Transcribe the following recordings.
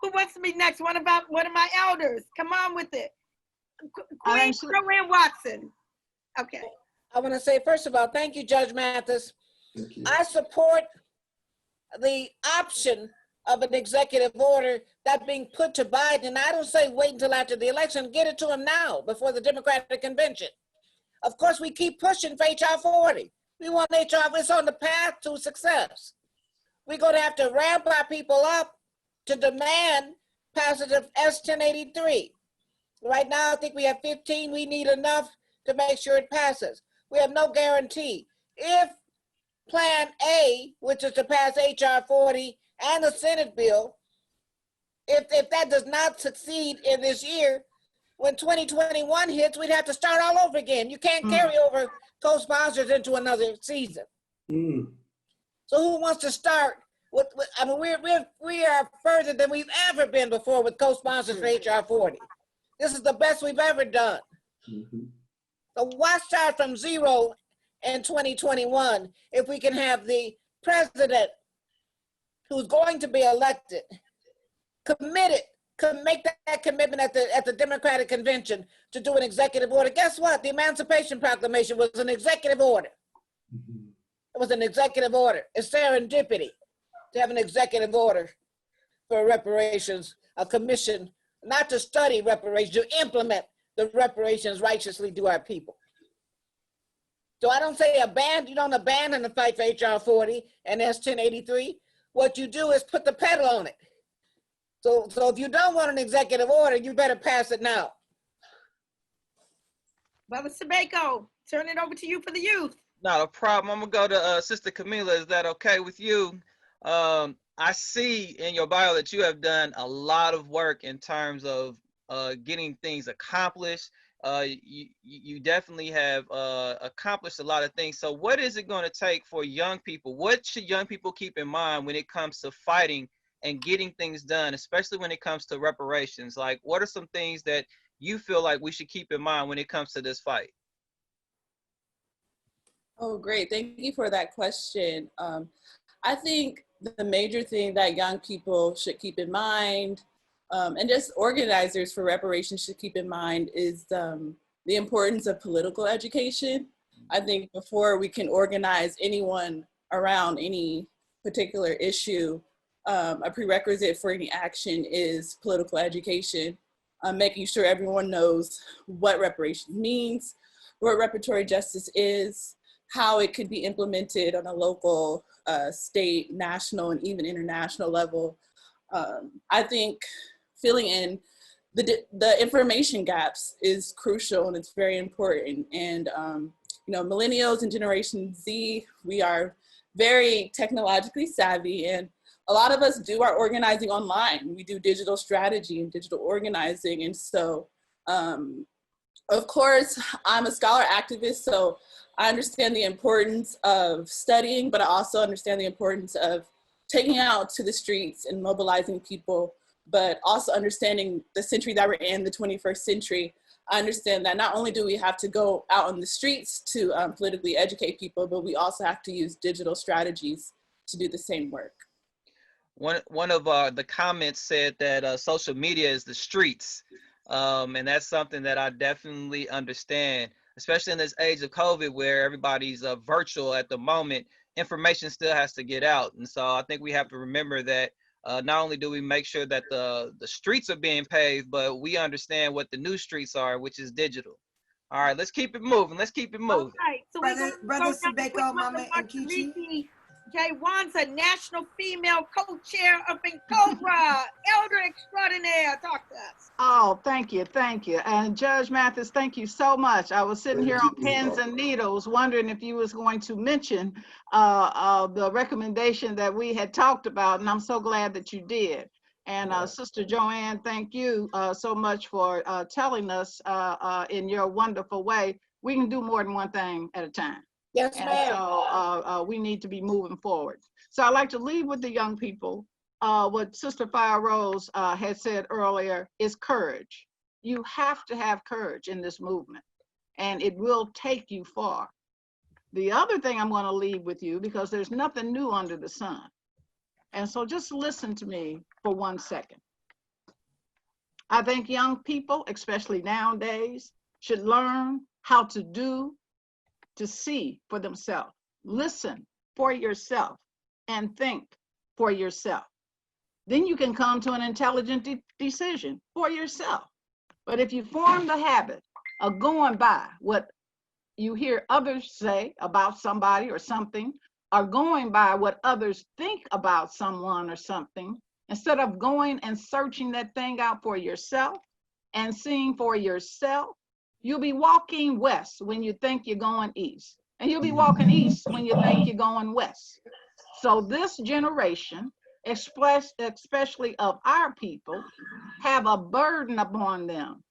Who wants to be next? One of my elders. Come on with it. Queen Joanne Watson. Okay. I want to say, first of all, thank you, Judge Mathis. Thank you. I support the option of an executive order that being put to Biden. And I don't say wait until after the election, get it to him now before the Democratic convention. Of course, we keep pushing for HR 40. We want HR, it's on the path to success. We're going to have to ramp our people up to demand passage of S-1083. Right now, I think we have 15. We need enough to make sure it passes. We have no guarantee. If Plan A, which is to pass HR 40 and the Senate bill, if that does not succeed in this year, when 2021 hits, we'd have to start all over again. You can't carry over co-sponsors into another season. So who wants to start with I mean, we are further than we've ever been before with co-sponsors for HR 40. This is the best we've ever done. So why start from zero in 2021 if we can have the president who's going to be elected committed, make that commitment at the Democratic convention to do an executive order? Guess what? The Emancipation Proclamation was an executive order. It was an executive order. It's serendipity to have an executive order for reparations, a commission, not to study reparations, to implement the reparations righteously due our people. So I don't say you don't abandon the fight for HR 40 and S-1083. What you do is put the pedal on it. So if you don't want an executive order, you better pass it now. Brother Sabeko, turn it over to you for the youth. Not a problem. I'm gonna go to Sister Camila. Is that okay with you? I see in your bio that you have done a lot of work in terms of getting things accomplished. You definitely have accomplished a lot of things. So what is it going to take for young people? What should young people keep in mind when it comes to fighting and getting things done, especially when it comes to reparations? Like, what are some things that you feel like we should keep in mind when it comes to this fight? Oh, great. Thank you for that question. I think the major thing that young people should keep in mind, and just organizers for reparations should keep in mind, is the importance of political education. I think before we can organize anyone around any particular issue, a prerequisite for any action is political education, making sure everyone knows what reparations means, what reparatory justice is, how it could be implemented on a local, state, national, and even international level. I think filling in the information gaps is crucial and it's very important. And you know, millennials and Generation Z, we are very technologically savvy, and a lot of us do our organizing online. We do digital strategy and digital organizing. And so, of course, I'm a scholar activist, so I understand the importance of studying, but I also understand the importance of taking out to the streets and mobilizing people, but also understanding the century that we're in, the 21st century. I understand that not only do we have to go out on the streets to politically educate people, but we also have to use digital strategies to do the same work. One of the comments said that social media is the streets. And that's something that I definitely understand, especially in this age of COVID where everybody's virtual at the moment. Information still has to get out. And so I think we have to remember that not only do we make sure that the streets are being paved, but we understand what the new streets are, which is digital. All right, let's keep it moving. Let's keep it moving. All right, so Brother Sabeko, Mama Nkechi. Jay Wanza, National Female Co-Chair of NCOBRA, Elder Extraordinaire. Talk to us. Oh, thank you, thank you. And Judge Mathis, thank you so much. I was sitting here on pins and needles wondering if you was going to mention the recommendation that we had talked about, and I'm so glad that you did. And Sister Joanne, thank you so much for telling us in your wonderful way, we can do more than one thing at a time. Yes, ma'am. So we need to be moving forward. So I'd like to leave with the young people. What Sister Fire Rose had said earlier is courage. You have to have courage in this movement, and it will take you far. The other thing I'm going to leave with you, because there's nothing new under the sun. And so just listen to me for 1 second. I think young people, especially nowadays, should learn how to see for themselves, listen for yourself, and think for yourself. Then you can come to an intelligent decision for yourself. But if you form the habit of going by what you hear others say about somebody or something, or going by what others think about someone or something, instead of going and searching that thing out for yourself and seeing for yourself, you'll be walking west when you think you're going east. And you'll be walking east when you think you're going west. So this generation, especially of our people, have a burden upon them,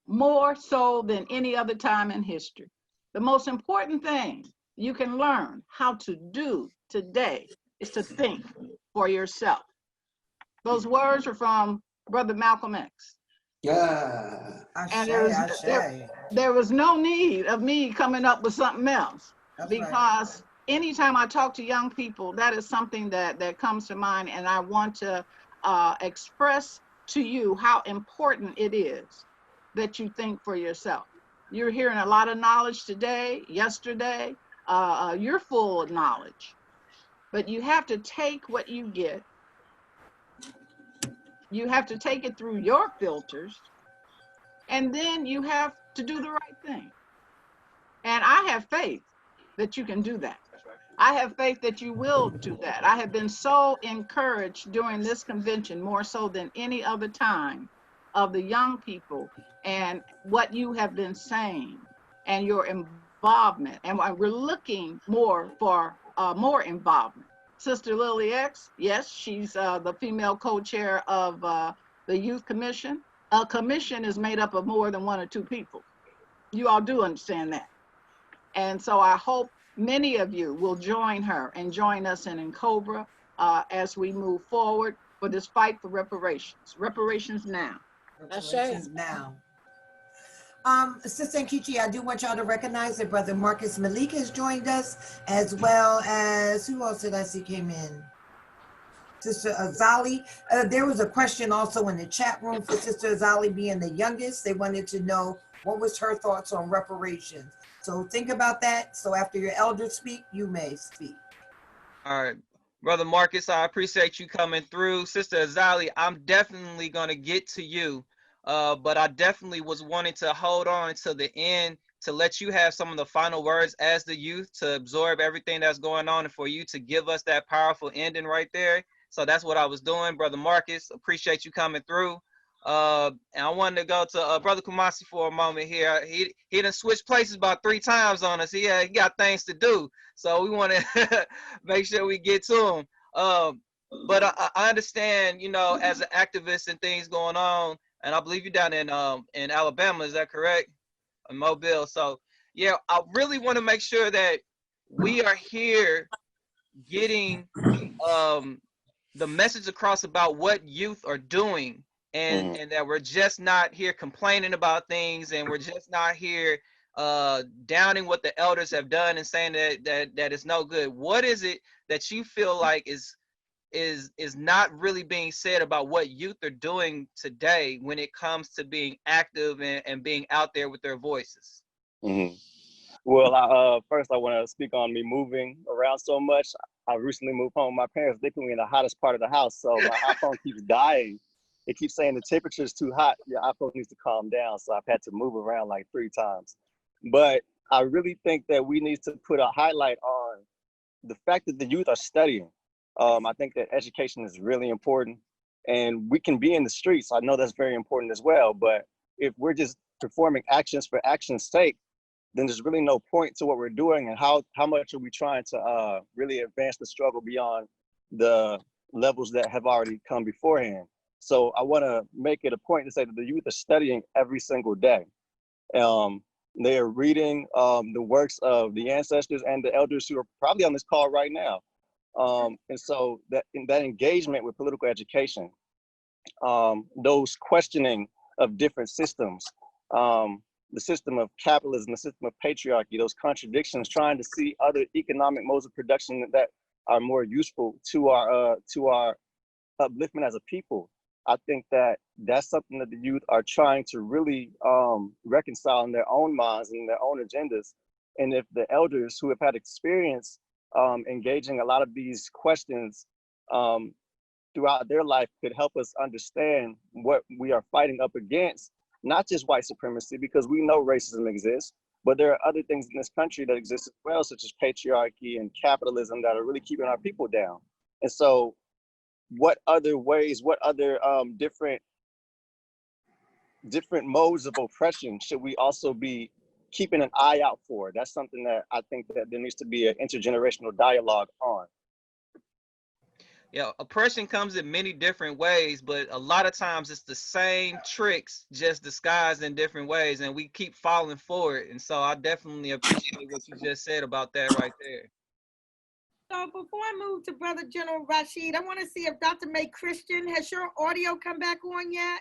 more so than any other time in history. The most important thing you can learn how to do today is to think for yourself. Those words are from Brother Malcolm X. Yeah. And there was no need of me coming up with something else. That's because anytime I talk to young people, that is something that comes to mind, and I want to express to you how important it is that you think for yourself. You're hearing a lot of knowledge today, yesterday, you're full of knowledge, but you have to take what you get. You have to take it through your filters, and then you have to do the right thing. And I have faith that you can do that. I have faith that you will do that. I have been so encouraged during this convention, more so than any other time, of the young people and what you have been saying and your involvement. And we're looking more for more involvement. Sister Lily X, yes, she's the female co-chair of the Youth Commission. A commission is made up of more than 1 or 2 people. You all do understand that. And so I hope many of you will join her and join us in NCOBRA as we move forward for this fight for reparations. Reparations now. Reparations now. Sister Nkichi, I do want y'all to recognize that Brother Marcus Malik has joined us, as well as, who else did I see came in? Sister Azali. There was a question also in the chat room for Sister Azali being the youngest. They wanted to know what was her thoughts on reparations. So think about that. So after your elders speak, you may speak. All right. Brother Marcus, I appreciate you coming through. Sister Azali, I'm definitely going to get to you, but I definitely was wanting to hold on to the end to let you have some of the final words as the youth, to absorb everything that's going on and for you to give us that powerful ending right there. So that's what I was doing. Brother Marcus, appreciate you coming through. And I wanted to go to Brother Kumasi for a moment here. He done switched places about 3 times on us. He got things to do. So we want to make sure we get to him. But I understand, you know, as an activist and things going on, and I believe you're down in Alabama, is that correct? In Mobile. So yeah, I really want to make sure that we are here getting the message across about what youth are doing, and that we're just not here complaining about things, and we're just not here downing what the elders have done and saying that it's no good. What is it that you feel like is not really being said about what youth are doing today when it comes to being active and being out there with their voices? Well, first I want to speak on me moving around so much. I recently moved home. My parents, they put me in the hottest part of the house, so my iPhone keeps dying. It keeps saying the temperature is too hot. Your iPhone needs to calm down, so I've had to move around like 3 times. But I really think that we need to put a highlight on the fact that the youth are studying. I think that education is really important, and we can be in the streets. I know that's very important as well, but if we're just performing actions for action's sake, then there's really no point to what we're doing, and how much are we trying to really advance the struggle beyond the levels that have already come beforehand. So I want to make it a point to say that the youth are studying every single day. They are reading the works of the ancestors and the elders who are probably on this call right now. And so that engagement with political education, those questioning of different systems, the system of capitalism, the system of patriarchy, those contradictions, trying to see other economic modes of production that are more useful to our upliftment as a people. I think that that's something that the youth are trying to really reconcile in their own minds and their own agendas. And if the elders who have had experience engaging a lot of these questions throughout their life could help us understand what we are fighting up against, not just white supremacy, because we know racism exists, but there are other things in this country that exist as well, such as patriarchy and capitalism that are really keeping our people down. And so what other ways, what other different modes of oppression should we also be keeping an eye out for? That's something that I think that there needs to be an intergenerational dialogue on. Yeah, oppression comes in many different ways, but a lot of times it's the same tricks, just disguised in different ways, and we keep falling for it. And so I definitely appreciate what you just said about that right there. So before I move to Brother General Rashid, I want to see if Dr. May Christian, has your audio come back on yet?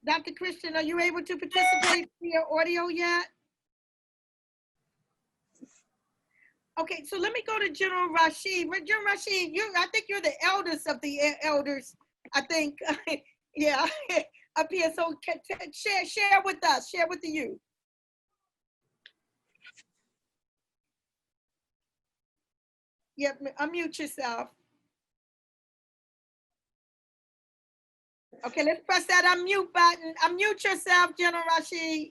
Dr. Christian, are you able to participate via audio yet? Okay, so let me go to General Rashid. General Rashid, I think you're the eldest of the elders, I think. Yeah, up here. So share with us, share with the youth. Yep, unmute yourself. Okay, let's press that unmute button. Unmute yourself, General Rashid.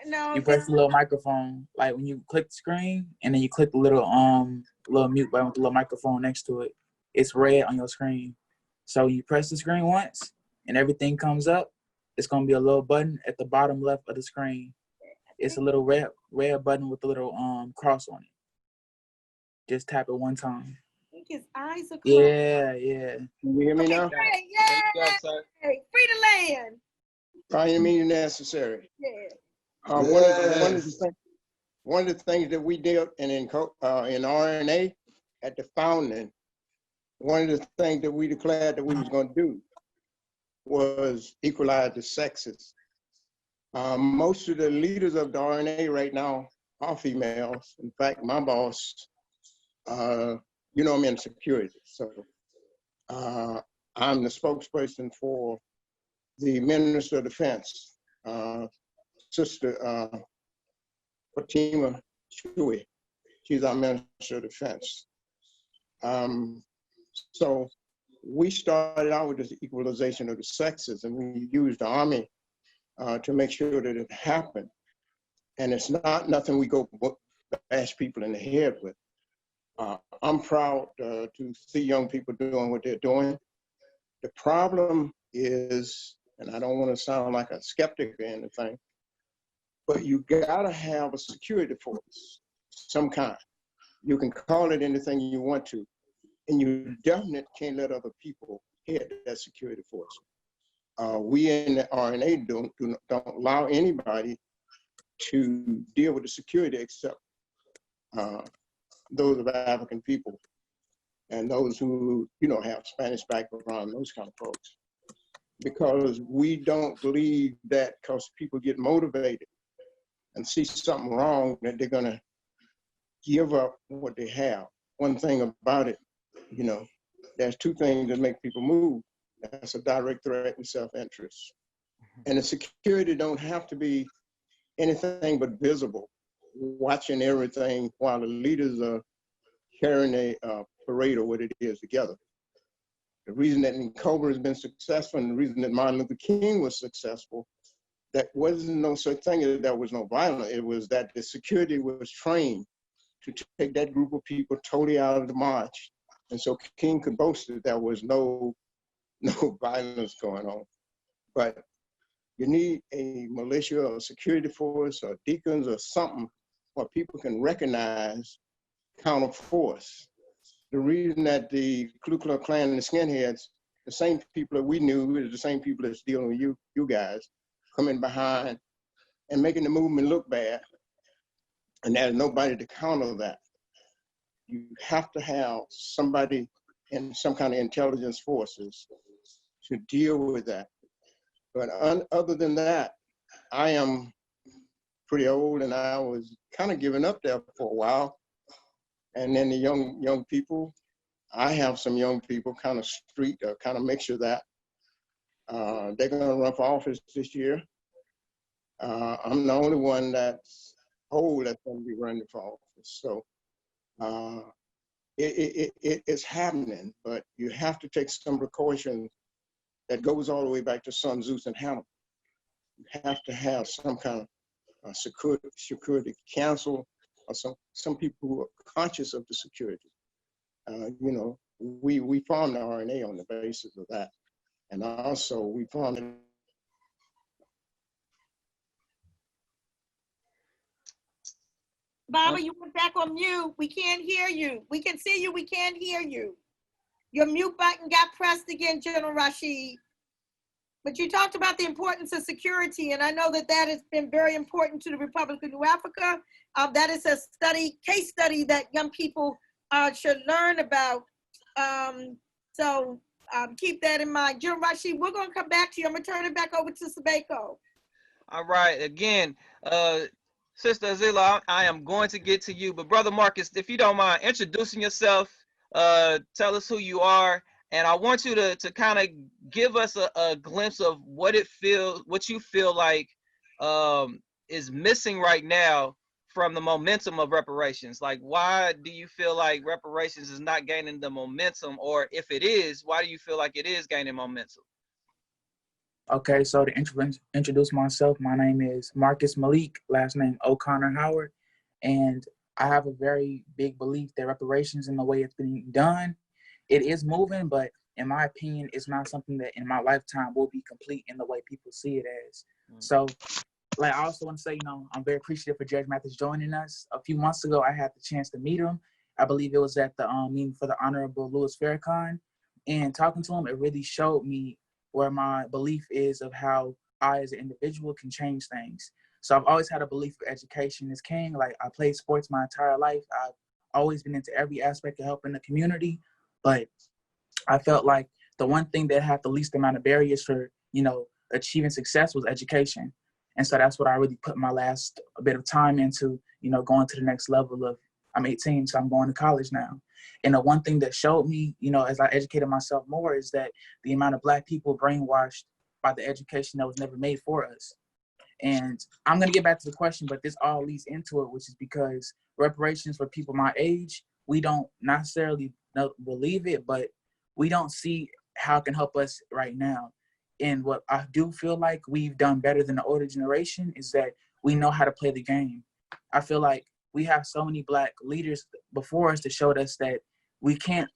No. You press the little microphone, like when you click the screen, and then you click the little mute button with the little microphone next to it. It's red on your screen. So you press the screen once, and everything comes up. It's gonna be a little button at the bottom left of the screen. It's a little red button with a little cross on it. Just tap it one time. I think his eyes are closed. Yeah. Can you hear me now? Yeah. Free the land. By any means necessary. Yeah. One of the things that we did in RNA at the founding, one of the things that we declared that we was going to do was equalize the sexes. Most of the leaders of the RNA right now are females. In fact, my boss, I'm in security. So I'm the spokesperson for the Minister of Defense, Sister Fatima Chewy. She's our Minister of Defense. So we started out with this equalization of the sexes, and we used the Army to make sure that it happened. And it's not nothing we go bash people in the head with. I'm proud to see young people doing what they're doing. The problem is, and I don't want to sound like a skeptic or anything, but you gotta have a security force, some kind. You can call it anything you want to, and you definitely can't let other people head that security force. We in the RNA don't allow anybody to deal with the security except those of African people and those who, have Spanish background, those kind of folks. Because we don't believe that because people get motivated and see something wrong that they're gonna give up what they have. One thing about it, there's two things that make people move. That's a direct threat and self-interest. And the security don't have to be anything but visible, watching everything while the leaders are carrying a parade or what it is together. The reason that NCOBRA has been successful and the reason that Martin Luther King was successful, that wasn't no such thing as there was no violence. It was that the security was trained to take that group of people totally out of the march. And so King could boast that there was no violence going on. But you need a militia or a security force or deacons or something where people can recognize counter force. The reason that the Ku Klux Klan and the skinheads, the same people that we knew, is the same people that's dealing with you guys, coming behind and making the movement look bad. And there's nobody to counter that. You have to have somebody in some kind of intelligence forces to deal with that. But other than that, I am pretty old, and I was kind of giving up there for a while. And then the young people, I have some young people, kind of street, kind of mixture of that. They're going to run for office this year. I'm the only one that's old that's going to be running for office. So it's happening, but you have to take some precautions that goes all the way back to Sun Tzu and Hannibal. You have to have some kind of security council, or some people who are conscious of the security. You know, we farm the RNA on the basis of that. And also we farm it. Baba, you went back on mute. We can't hear you. We can see you. We can't hear you. Your mute button got pressed again, General Rashid. But you talked about the importance of security, and I know that that has been very important to the Republic of New Africa. That is a case study that young people should learn about. So keep that in mind. General Rashid, we're going to come back to you. I'm going to turn it back over to Sabeko. All right. Again, Sister Azila, I am going to get to you, but Brother Marcus, if you don't mind introducing yourself, tell us who you are, and I want you to kind of give us a glimpse of what you feel like is missing right now from the momentum of reparations. Like, why do you feel like reparations is not gaining the momentum, or if it is, why do you feel like it is gaining momentum? Okay, so to introduce myself, my name is Marcus Malik, last name O'Connor Howard, and I have a very big belief that reparations and the way it's being done, it is moving, but in my opinion, it's not something that in my lifetime will be complete in the way people see it as. So, like, I also want to say, I'm very appreciative for Judge Mathis joining us. A few months ago, I had the chance to meet him. I believe it was at the meeting for the Honorable Louis Farrakhan, and talking to him, it really showed me where my belief is of how I as an individual can change things. So I've always had a belief of education is king. Like, I played sports my entire life. I've always been into every aspect of helping the community, but I felt like the one thing that had the least amount of barriers for, achieving success was education. And so that's what I really put my last bit of time into, going to the next level of, I'm 18, so I'm going to college now. And the one thing that showed me, as I educated myself more, is that the amount of Black people brainwashed by the education that was never made for us. And I'm going to get back to the question, but this all leads into it, which is because reparations for people my age, we don't necessarily believe it, but we don't see how it can help us right now. And what I do feel like we've done better than the older generation is that we know how to play the game. I feel like we have so many Black leaders before us that showed us that we can't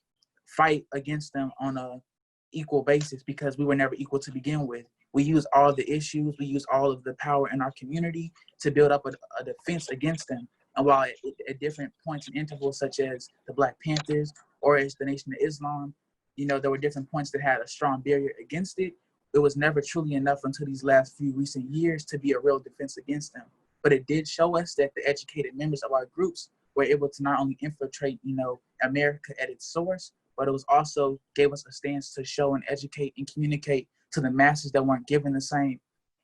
fight against them on a equal basis because we were never equal to begin with. We use all the issues, we use all of the power in our community to build up a defense against them. And while at different points and intervals, such as the Black Panthers or as the Nation of Islam, there were different points that had a strong barrier against it. It was never truly enough until these last few recent years to be a real defense against them. But it did show us that the educated members of our groups were able to not only infiltrate, America at its source, but it was also gave us a stance to show and educate and communicate to the masses that weren't given the same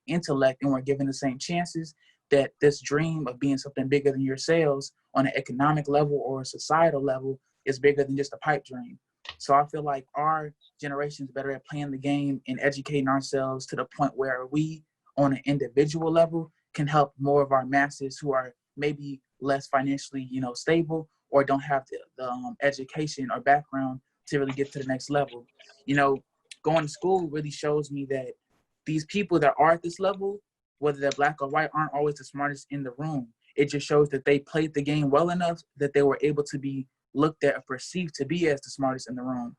intellect and weren't given the same chances, that this dream of being something bigger than yourselves on an economic level or a societal level is bigger than just a pipe dream. So I feel like our generation is better at playing the game and educating ourselves to the point where we, on an individual level, can help more of our masses who are maybe less financially, stable or don't have the education or background to really get to the next level. Going to school really shows me that these people that are at this level, whether they're Black or white, aren't always the smartest in the room. It just shows that they played the game well enough that they were able to be looked at or perceived to be as the smartest in the room.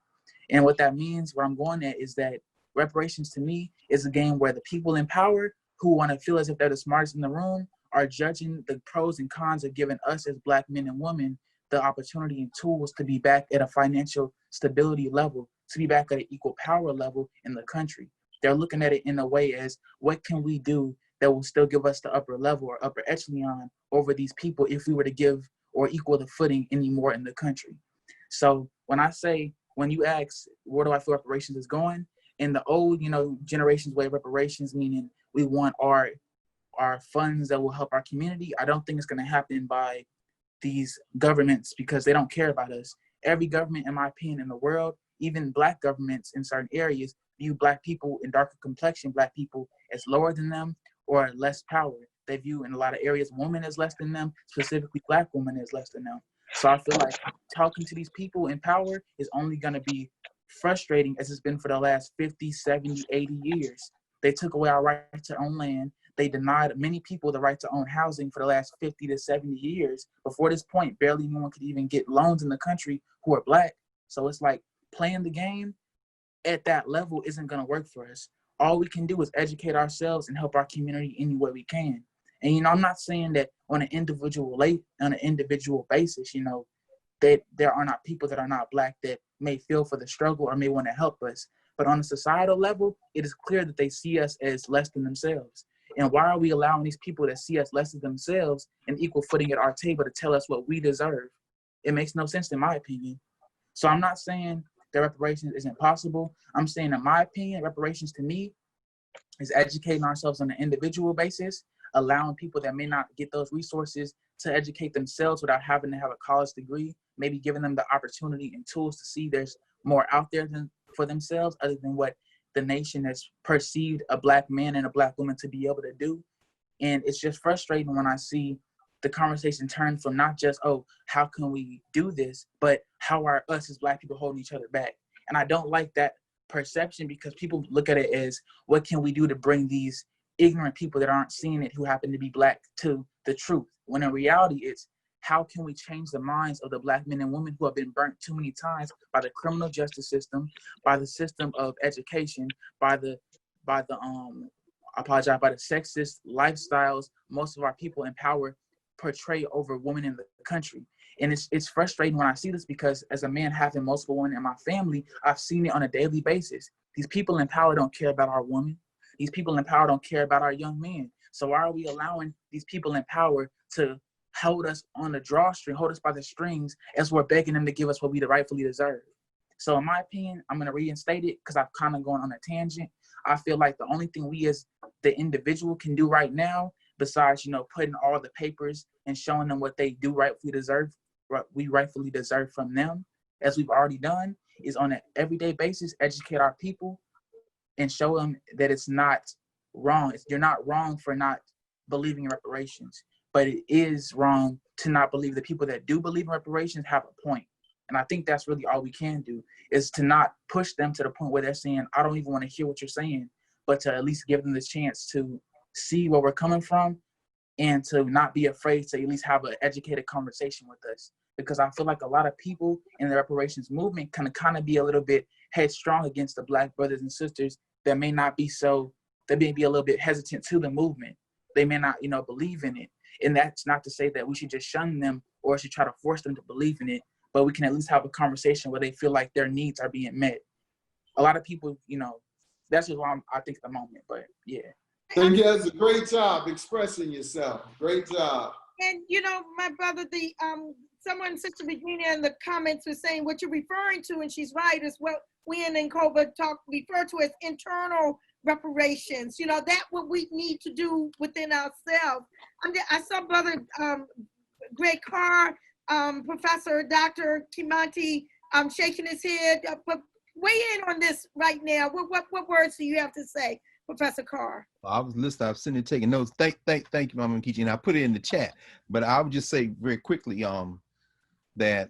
And what that means, where I'm going at, is that reparations to me is a game where the people in power who want to feel as if they're the smartest in the room are judging the pros and cons of giving us as Black men and women the opportunity and tools to be back at a financial stability level, to be back at an equal power level in the country. They're looking at it in a way as, what can we do that will still give us the upper level or upper echelon over these people if we were to give or equal the footing anymore in the country. So when you ask, where do I feel reparations is going? in the old, generations way of reparations, meaning we want our funds that will help our community. I don't think it's going to happen by these governments because they don't care about us. Every government, in my opinion, in the world, even black governments in certain areas, view black people and darker complexion black people as lower than them or less power. They view in a lot of areas women as less than them, specifically black women as less than them. So I feel like talking to these people in power is only going to be frustrating as it's been for the last 50, 70, 80 years. They took away our right to own land. They denied many people the right to own housing for the last 50 to 70 years. Before this point, barely anyone could even get loans in the country who are black. So it's like playing the game at that level isn't going to work for us. All we can do is educate ourselves and help our community any way we can. And, I'm not saying that on an individual basis, that there are not people that are not black that may feel for the struggle or may want to help us. But on a societal level, it is clear that they see us as less than themselves. And why are we allowing these people that see us less than themselves an equal footing at our table to tell us what we deserve? It makes no sense in my opinion. So I'm not saying that reparations isn't possible. I'm saying, in my opinion, reparations to me is educating ourselves on an individual basis, allowing people that may not get those resources to educate themselves without having to have a college degree, maybe giving them the opportunity and tools to see there's more out there for themselves other than what the nation has perceived a black man and a black woman to be able to do. And it's just frustrating when I see the conversation turn from not just, oh, how can we do this, but how are us as black people holding each other back? And I don't like that perception because people look at it as, what can we do to bring these ignorant people that aren't seeing it, who happen to be black, to the truth? When in reality, it's how can we change the minds of the black men and women who have been burnt too many times by the criminal justice system, by the system of education, by the sexist lifestyles most of our people in power portray over women in the country. And it's frustrating when I see this because as a man having multiple women in my family, I've seen it on a daily basis. These people in power don't care about our women. These people in power don't care about our young men. So why are we allowing these people in power to hold us on the drawstring, hold us by the strings, as we're begging them to give us what we rightfully deserve? So in my opinion, I'm going to reinstate it because I've kind of gone on a tangent. I feel like the only thing we as the individual can do right now, besides, putting all the papers and showing them what they do rightfully deserve, what we rightfully deserve from them, as we've already done, is on an everyday basis, educate our people and show them that it's not wrong. You're not wrong for not believing in reparations, but it is wrong to not believe the people that do believe in reparations have a point. And I think that's really all we can do, is to not push them to the point where they're saying, I don't even want to hear what you're saying, but to at least give them the chance to see where we're coming from and to not be afraid to at least have an educated conversation with us. Because I feel like a lot of people in the reparations movement can kind of be a little bit headstrong against the black brothers and sisters that may not be they may be a little bit hesitant to the movement. They may not, believe in it. And that's not to say that we should just shun them or should try to force them to believe in it, but we can at least have a conversation where they feel like their needs are being met. A lot of people, that's just why I think at the moment, but yeah. Think you does a great job expressing yourself. Great job. And my brother, someone, Sister Regina, in the comments was saying what you're referring to, and she's right, is what we in NCOBRA refer to as internal reparations. That's what we need to do within ourselves. I saw Brother Greg Carr, Professor Dr. Kimanti shaking his head, but weigh in on this right now. What words do you have to say, Professor Carr? I was listening. I was sitting there taking notes. Thank you, Mama Nkechi, and I put it in the chat. But I would just say very quickly, that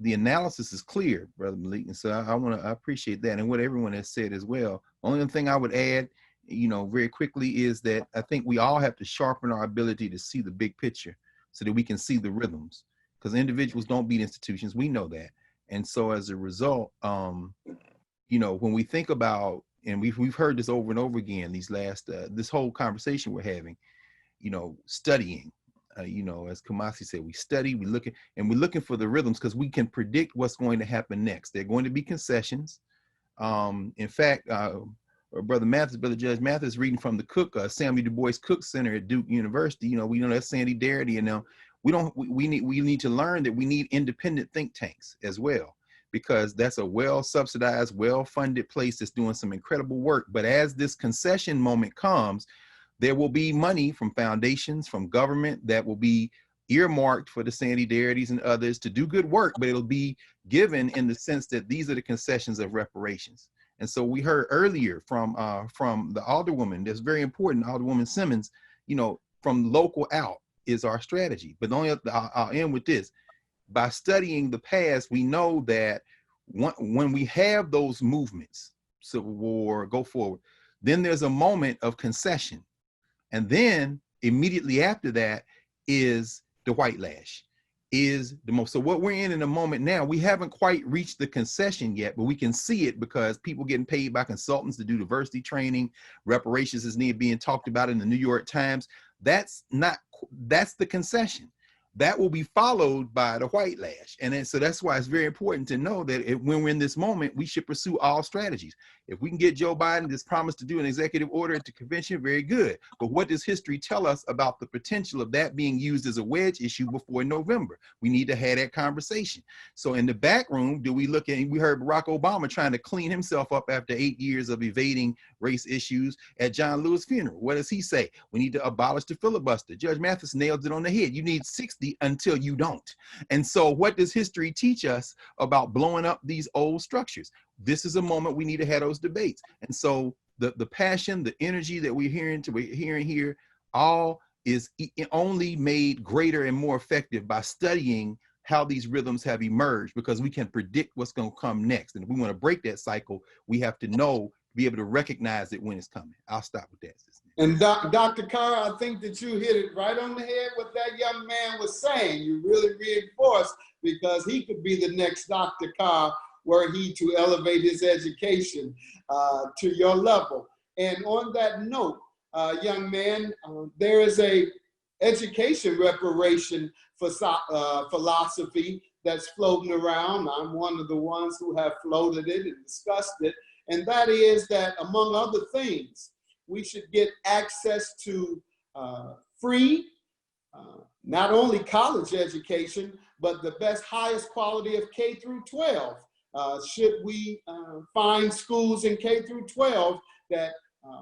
the analysis is clear, Brother Malik, and so I appreciate that, and what everyone has said as well. Only thing I would add, very quickly, is that I think we all have to sharpen our ability to see the big picture, so that we can see the rhythms. Because individuals don't beat institutions, we know that, and so as a result, when we think about, and we've heard this over and over again, these last this whole conversation we're having, studying, as Kamasi said, we study, we look at, and we're looking for the rhythms because we can predict what's going to happen next. There are going to be concessions. In fact, Brother Judge Mathis, reading from the Cook, Samuel Du Bois Cook Center at Duke University. We know that's Sandy Darity, and we need to learn that we need independent think tanks as well. because that's a well subsidized, well funded place that's doing some incredible work. But as this concession moment comes, there will be money from foundations, from government that will be earmarked for the Sandy Darities and others to do good work, but it'll be given in the sense that these are the concessions of reparations. And so we heard earlier from the Alderwoman, that's very important, Alderwoman Simmons, you know, from local out is our strategy. But I'll end with this. By studying the past, we know that when we have those movements, Civil War, go forward, then there's a moment of concession. And then immediately after that is the white lash, is the most. So what we're in a moment now, we haven't quite reached the concession yet, but we can see it because people getting paid by consultants to do diversity training, reparations is being talked about in the New York Times. That's the concession. That will be followed by the white lash. And then, so that's why it's very important to know that when we're in this moment, we should pursue all strategies. If we can get Joe Biden this promise to do an executive order at the convention, very good. But what does history tell us about the potential of that being used as a wedge issue before November? We need to have that conversation. So in the back room, we heard Barack Obama trying to clean himself up after 8 years of evading race issues at John Lewis' funeral. What does he say? We need to abolish the filibuster. Judge Mathis nailed it on the head. You need 60 until you don't. And so what does history teach us about blowing up these old structures? This is a moment we need to have those debates. And so the passion, the energy that we're hearing here, all is only made greater and more effective by studying how these rhythms have emerged, because we can predict what's going to come next. And if we want to break that cycle, we have to be able to recognize it when it's coming. I'll stop with that. And Dr. Carr, I think that you hit it right on the head what that young man was saying. You really reinforced, because he could be the next Dr. Carr were he to elevate his education to your level. And on that note, young man, there is a education reparation for philosophy that's floating around. I'm one of the ones who have floated it and discussed it. And that is that, among other things, we should get access to free, not only college education, but the best, highest quality of K through 12. Should we find schools in K through 12 that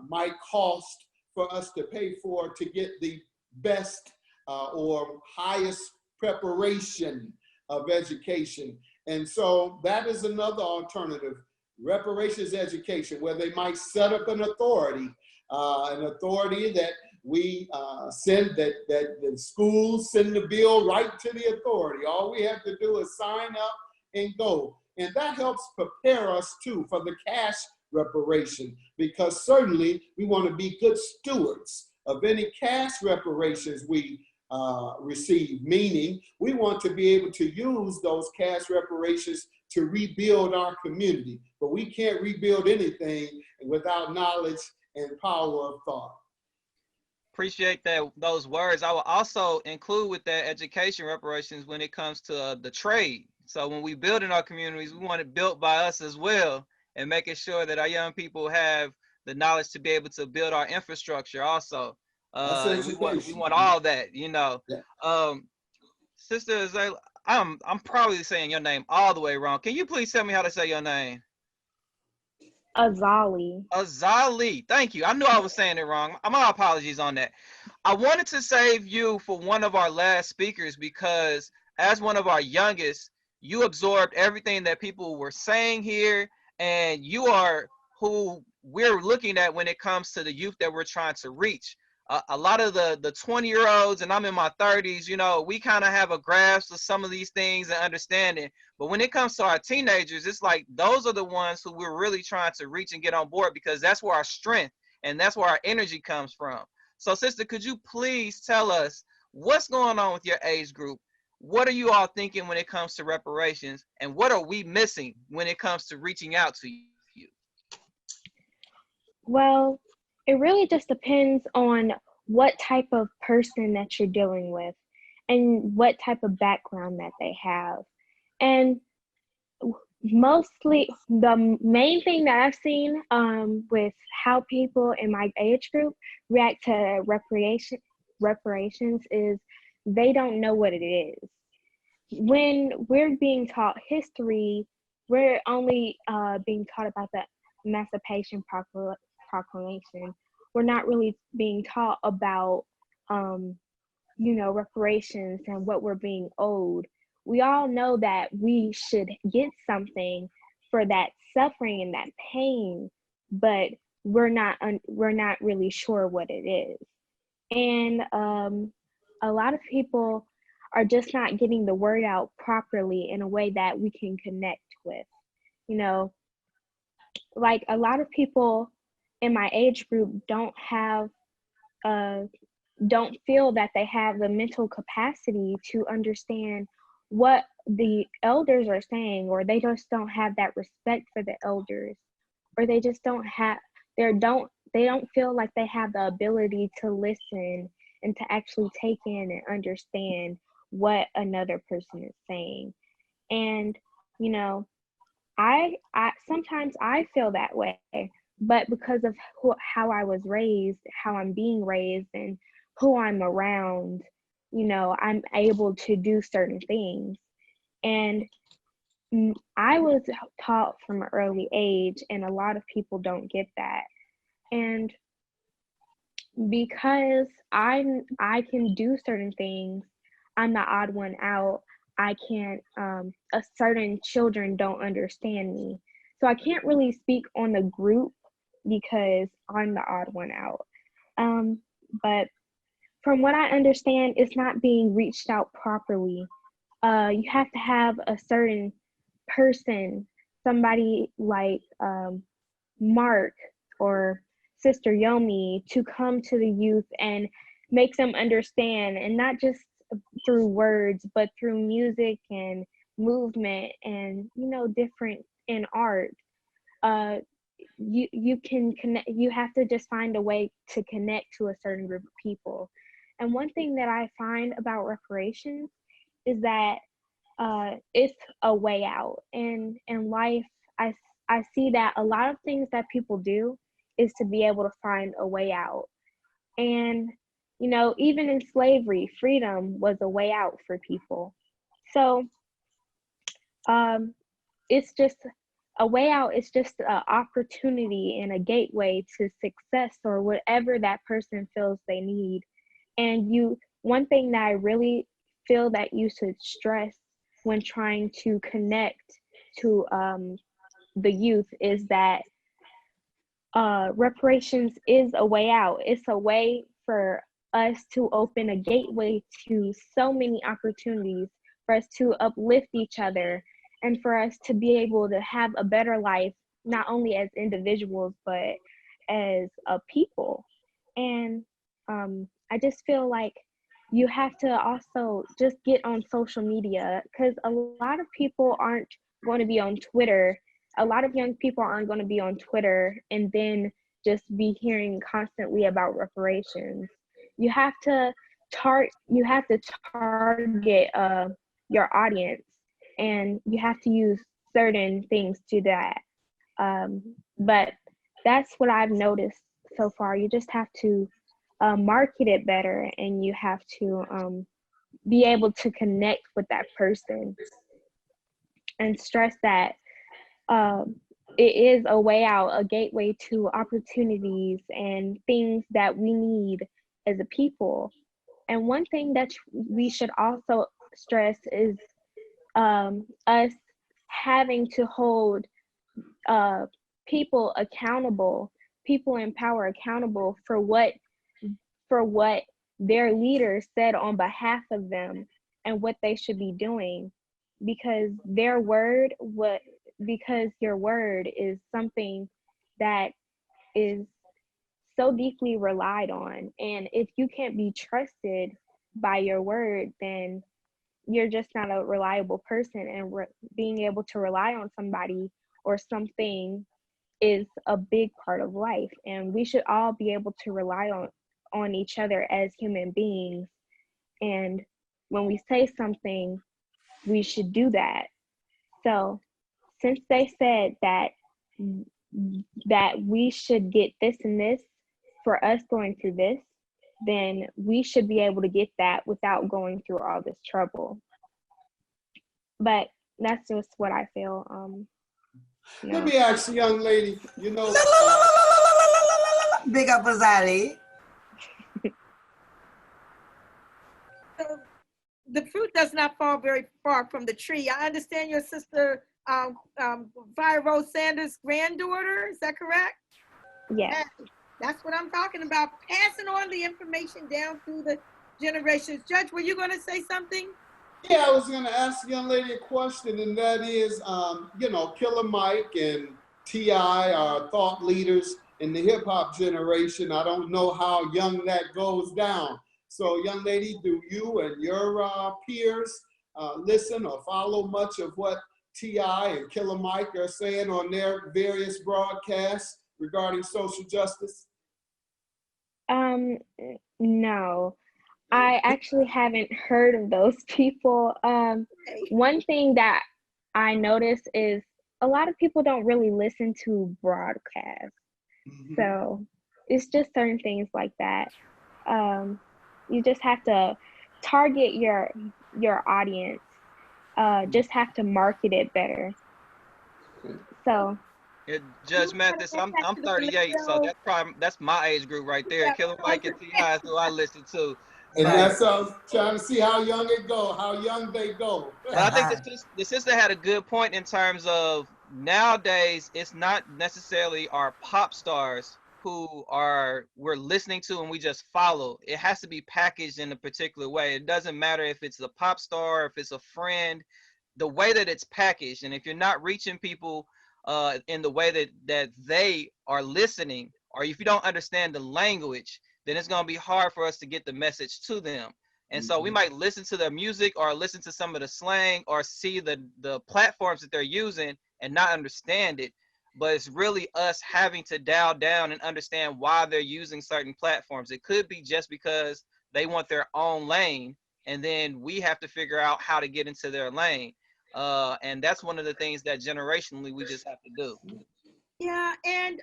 might cost for us to pay for to get the best or highest preparation of education? And so that is another alternative. Reparations education, where they might set up an authority that we send, that the schools send the bill right to the authority. All we have to do is sign up and go. And that helps prepare us too for the cash reparation, because certainly we want to be good stewards of any cash reparations we receive, meaning we want to be able to use those cash reparations to rebuild our community. But we can't rebuild anything without knowledge and power of thought. Appreciate those words. I will also include with that education reparations when it comes to the trade. So when we build in our communities, we want it built by us as well, and making sure that our young people have the knowledge to be able to build our infrastructure also. We want all that, you know. Yeah. Sister Azalea, I'm probably saying your name all the way wrong. Can you please tell me how to say your name? Azali. Azali. Thank you. I knew I was saying it wrong. My apologies on that. I wanted to save you for one of our last speakers, because as one of our youngest, you absorbed everything that people were saying here, and you are who we're looking at when it comes to the youth that we're trying to reach. A lot of the 20-year-olds, and I'm in my 30s, you know, we kind of have a grasp of some of these things and understanding. But when it comes to our teenagers, it's like those are the ones who we're really trying to reach and get on board, because that's where our strength and that's where our energy comes from. So, sister, could you please tell us what's going on with your age group? What are you all thinking when it comes to reparations? And what are we missing when it comes to reaching out to you? Well, it really just depends on what type of person that you're dealing with and what type of background that they have. And mostly the main thing that I've seen with how people in my age group react to reparations is they don't know what it is. When we're being taught history, we're only being taught about the Emancipation Proclamation. We're not really being taught about, reparations and what we're being owed. We all know that we should get something for that suffering and that pain, but we're not really sure what it is. And a lot of people are just not getting the word out properly in a way that we can connect with. Like a lot of people in my age group don't feel that they have the mental capacity to understand what the elders are saying, or they just don't have that respect for the elders, or they just they don't feel like they have the ability to listen and to actually take in and understand what another person is saying. And I sometimes I feel that way, but because of how I was raised, how I'm being raised, and who I'm around, I'm able to do certain things. And I was taught from an early age, and a lot of people don't get that. And because I can do certain things, I'm the odd one out. I can't, certain children don't understand me. So I can't really speak on the group because I'm the odd one out. But from what I understand, it's not being reached out properly. You have to have a certain person, somebody like Mark or Sister Yomi, to come to the youth and make them understand, and not just through words, but through music and movement and different in art. You can connect. You have to just find a way to connect to a certain group of people. And one thing that I find about reparations is that it's a way out. And in life, I see that a lot of things that people do is to be able to find a way out. And even in slavery, freedom was a way out for people. So it's just a way out. It's just an opportunity and a gateway to success, or whatever that person feels they need. And one thing that I really feel that you should stress when trying to connect to the youth is that reparations is a way out. It's a way for us to open a gateway to so many opportunities, for us to uplift each other, and for us to be able to have a better life, not only as individuals, but as a people. And I just feel like you have to also just get on social media, because a lot of people aren't going to be on Twitter. A lot of young people aren't going to be on Twitter and then just be hearing constantly about reparations. You have to target your audience, and you have to use certain things to that. But that's what I've noticed so far. You just have to market it better, and you have to be able to connect with that person, and stress that it is a way out, a gateway to opportunities and things that we need as a people. And one thing that we should also stress is us having to hold people accountable, people in power accountable for what their leaders said on behalf of them and what they should be doing, because your word is something that is so deeply relied on. And if you can't be trusted by your word, then you're just not a reliable person. And being able to rely on somebody or something is a big part of life. And we should all be able to rely on each other as human beings. And when we say something, we should do that. So since they said that we should get this and this for us going through this, then we should be able to get that without going through all this trouble. But that's just what I feel. Let No. me ask the young lady, you know, Big up Azali. So the fruit does not fall very far from the tree. I understand your sister, Vira Rose Sanders' granddaughter. Is that correct? Yes. That's what I'm talking about. Passing on the information down through the generations. Judge, were you going to say something? yeah, I was gonna ask the young lady a question, and that is, you know, Killer Mike and T.I. are thought leaders in the hip hop generation. I don't know how young that goes down. So, young lady, do you and your peers listen or follow much of what T.I. and Killer Mike are saying on their various broadcasts regarding social justice? No. I actually haven't heard of those people. One thing that I notice is a lot of people don't really listen to broadcasts. So it's just certain things like that. You just have to target your audience. Just have to market it better. So Yeah, Judge Mathis, I'm 38, so that's my age group right there. Killer Mike and T.I. is who I listen to. And So, that's trying to see how young it go, how young they go. but I think the sister had a good point in terms of nowadays it's not necessarily our pop stars who we're listening to and we just follow. It has to be packaged in a particular way. It doesn't matter if it's a pop star, if it's a friend, the way that it's packaged. And if you're not reaching people in the way that they are listening, or if you don't understand the language, then it's going to be hard for us to get the message to them. And so we might listen to their music or listen to some of the slang or see the platforms that they're using and not understand it. But it's really us having to dial down and understand why they're using certain platforms. It could be just because they want their own lane, and then we have to figure out how to get into their lane. And that's one of the things that generationally we just have to do. Yeah, and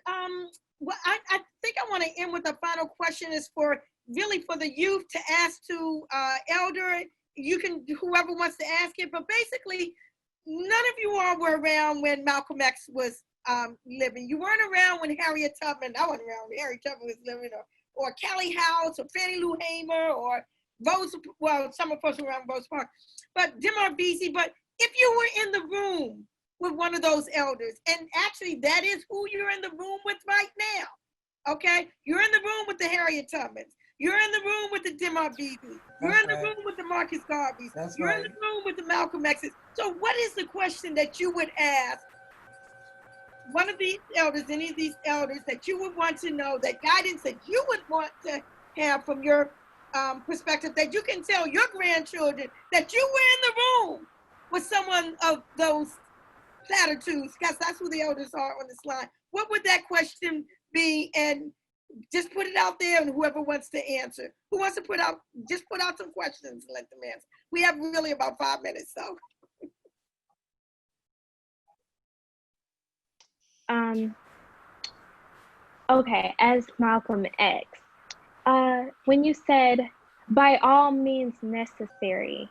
well, I think I want to end with a final question is for really for the youth to ask to Elder. You can, whoever wants to ask it, but basically, none of you all were around when Malcolm X was living. You weren't around when Harriet Tubman, I wasn't around when Harriet Tubman was living, or Kelly House, or Fannie Lou Hamer, or Rose, well, some of us were around Rose Park, but Demar Vesey. But if you were in the room with one of those elders, and actually that is who you're in the room with right now, okay? You're in the room with the Harriet Tubmans. You're in the room with the Demar Vesey. You're in the room with the Marcus Garveys. You're in the room with the Malcolm X's. So what is the question that you would ask one of these elders, any of these elders that you would want to know, that guidance that you would want to have from your perspective, that you can tell your grandchildren that you were in the room with someone of those platitudes, because that's who the elders are on this line. What would that question be? And just put it out there, and whoever wants to answer. Who wants to just put out some questions and let them answer. We have really about 5 minutes, so. Okay, as Malcolm X, when you said by all means necessary,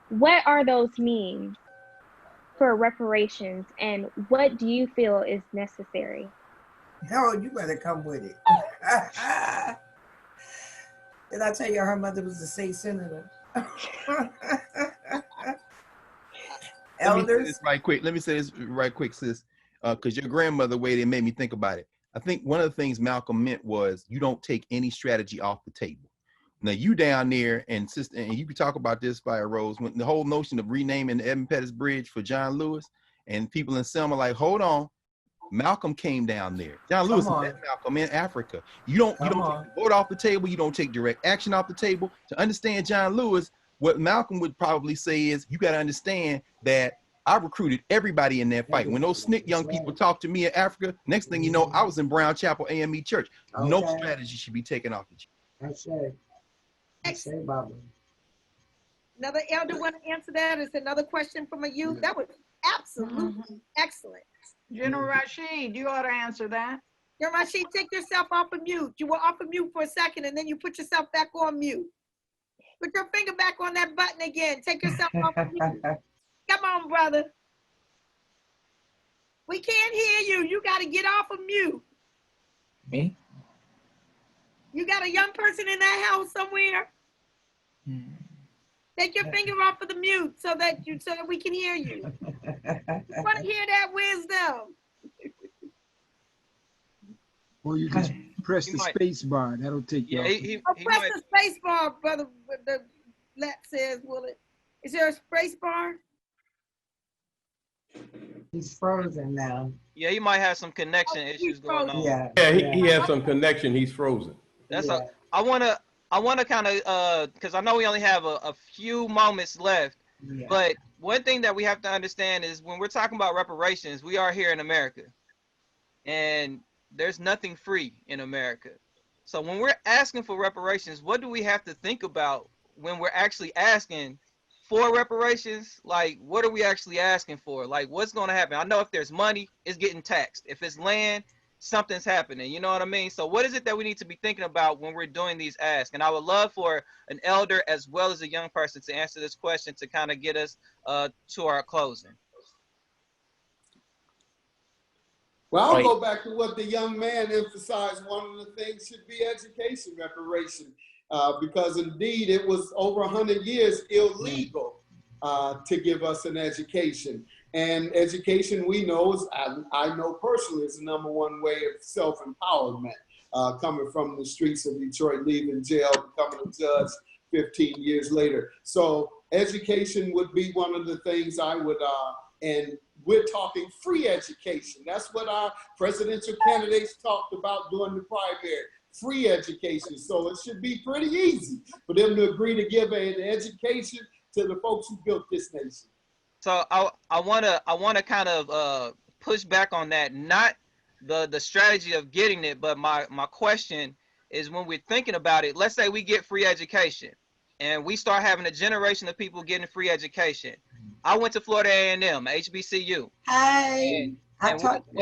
what are those means for reparations, and what do you feel is necessary? Harold, you better come with it. Did I tell you her mother was a state senator? Elders? Let me say this right quick, sis, because your grandmother way they made me think about it. I think one of the things Malcolm meant was you don't take any strategy off the table. Now you down there, and sister, and you could talk about this, Fire Rose, when the whole notion of renaming the Evan Pettis Bridge for John Lewis, and people in Selma like, hold on, Malcolm came down there. John Lewis met Malcolm in Africa. You don't take the vote off the table. You don't take direct action off the table. To understand John Lewis, what Malcolm would probably say is, you got to understand that I recruited everybody in that fight. When those SNCC young people talked to me in Africa, next thing you know, I was in Brown Chapel AME Church. No strategy should be taken off the table. I say, Baba. Another elder want to answer that? Is another question from a youth? That was absolutely excellent. General Rashid, you ought to answer that. General Rashid, take yourself off of mute. You were off of mute for a second, and then you put yourself back on mute. Put your finger back on that button again. Take yourself off of mute. Come on, brother. We can't hear you. You got to get off of mute. Me? You got a young person in that house somewhere? Take your finger off of the mute so that we can hear you. We want to hear that wisdom. Or you just press He the might- space bar. That'll take you Yeah, off. he Press might. the space bar, brother. The Let says, will it? Is there a space bar? He's frozen now. Yeah, he might have some connection issues going on. Yeah. Yeah, he has some connection. He's frozen. That's Yeah. I wanna kind of because I know we only have a few moments left. Yeah. But one thing that we have to understand is when we're talking about reparations, we are here in America, and there's nothing free in America. So when we're asking for reparations, what do we have to think about when we're actually asking for reparations? Like, what are we actually asking for? Like, what's going to happen? I know if there's money, it's getting taxed. If it's land, something's happening. You know what I mean? So what is it that we need to be thinking about when we're doing these asks? And I would love for an elder as well as a young person to answer this question to kind of get us to our closing. Well, I'll Right. go back to what the young man emphasized. One of the things should be education reparation, because indeed it was over 100 years illegal to give us an education. And education, we know, I know personally, is the #1 way of self-empowerment, coming from the streets of Detroit, leaving jail, becoming a judge 15 years later. So education would be one of the things I would, and we're talking free education. That's what our presidential candidates talked about during the primary, free education. So it should be pretty easy for them to agree to give an education to the folks who built this nation. So I wanna kind of push back on that, not the strategy of getting it, but my question is when we're thinking about it, let's say we get free education and we start having a generation of people getting free education. I went to Florida A&M, HBCU. Hi. And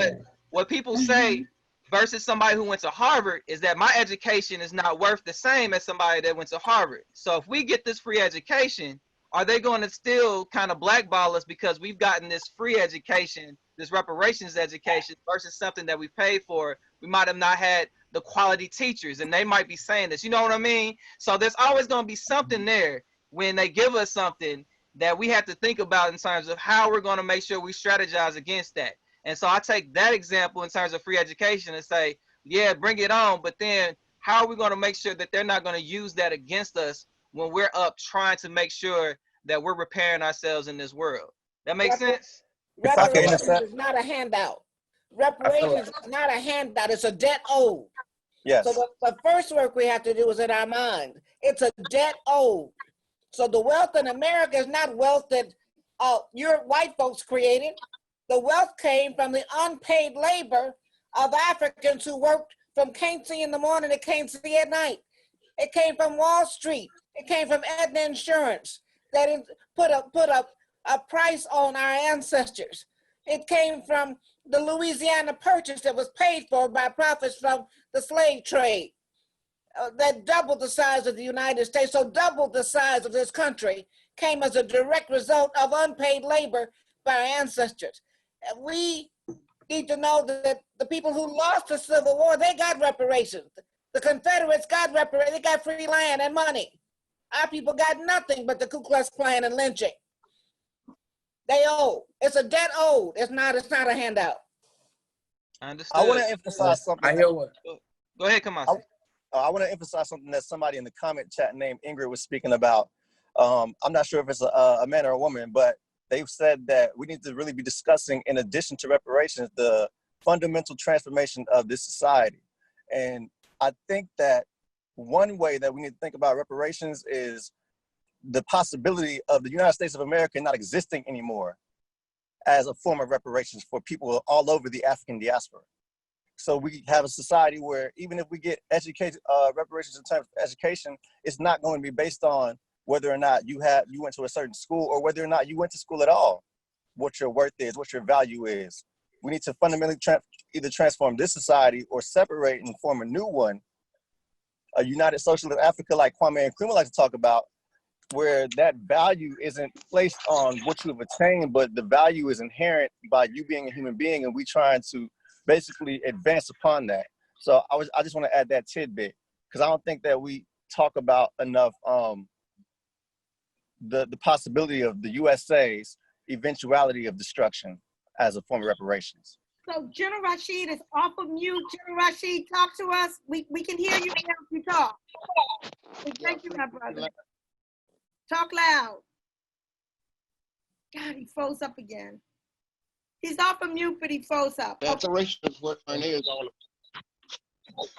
what people say versus somebody who went to Harvard is that my education is not worth the same as somebody that went to Harvard. So if we get this free education, are they going to still kind of blackball us because we've gotten this free education, this reparations education versus something that we paid for? We might have not had the quality teachers, and they might be saying this, you know what I mean? So there's always going to be something there when they give us something that we have to think about in terms of how we're going to make sure we strategize against that. And so I take that example in terms of free education and say, yeah, bring it on. But then how are we going to make sure that they're not going to use that against us when we're up trying to make sure that we're repairing ourselves in this world? That makes sense? Reparations is not a handout. Reparations is not a handout. It's a debt owed. Yes. So the first work we have to do is in our mind. It's a debt owed. So the wealth in America is not wealth that your white folks created. The wealth came from the unpaid labor of Africans who worked from can't see in the morning to can't see at night. It came from Wall Street. It came from Aetna Insurance that put a price on our ancestors. It came from the Louisiana Purchase that was paid for by profits from the slave trade. That doubled the size of the United States, so doubled the size of this country came as a direct result of unpaid labor by our ancestors. And we need to know that the people who lost the Civil War, they got reparations. The Confederates got reparations, they got free land and money. Our people got nothing but the Ku Klux Klan and lynching. They owe. It's a debt owed. It's not a handout. Understood. I want to emphasize something. I hear what. Go ahead, Kamasi. I want to emphasize something that somebody in the comment chat named Ingrid was speaking about. I'm not sure if it's a man or a woman, but they've said that we need to really be discussing, in addition to reparations, the fundamental transformation of this society. And I think that one way that we need to think about reparations is the possibility of the United States of America not existing anymore as a form of reparations for people all over the African diaspora. So we have a society where even if we get reparations in terms of education, it's not going to be based on whether or not you went to a certain school or whether or not you went to school at all, what your worth is, what your value is. We need to fundamentally either transform this society or separate and form a new one, a united socialist Africa like Kwame Nkrumah like to talk about, where that value isn't placed on what you have attained, but the value is inherent by you being a human being, and we trying to basically advance upon that. So I just want to add that tidbit, because I don't think that we talk about enough the possibility of the USA's eventuality of destruction as a form of reparations. So General Rashid is off of mute. General Rashid, talk to us. We can hear you now if you talk. Thank you, my brother. Talk loud. God, he froze up again. He's off of mute, but he froze up. Reparation is what Renee is all about.